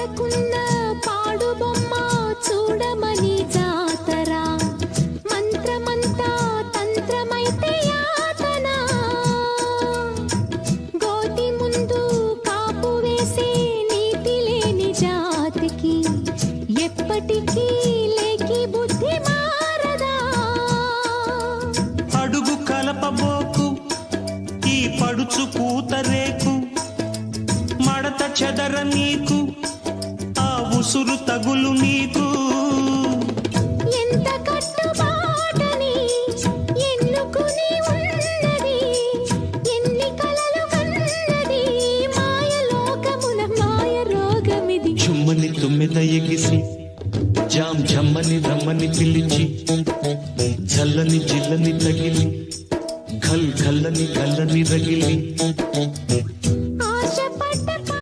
ఆడకున్న పాడు బొమ్మ చూడమని జాతర మంత్రమంతా తంత్రమైతే యాతన గోటి ముందు కాపు వేసే నీతి లేని జాతికి ఎప్పటికీ లేకి బుద్ధి మారదా అడుగు కలపబోకు ఈ పడుచు పూతరేకు మడత చెదర నీకు ఆ ఉసురు తగులు నీకు ఎంత కట్టుబాటని ఎన్నుకుని ఉన్నది ఎన్ని కలలు కన్నది మాయలోకమున మాయ రోగమిది చుమ్మని తుమ్మెద ఎగిసి జాం జమ్మని రమ్మని పిలిచి చల్లని జిల్లని తగిలి ఖల్ ఖల్లని కల్లని రగిలి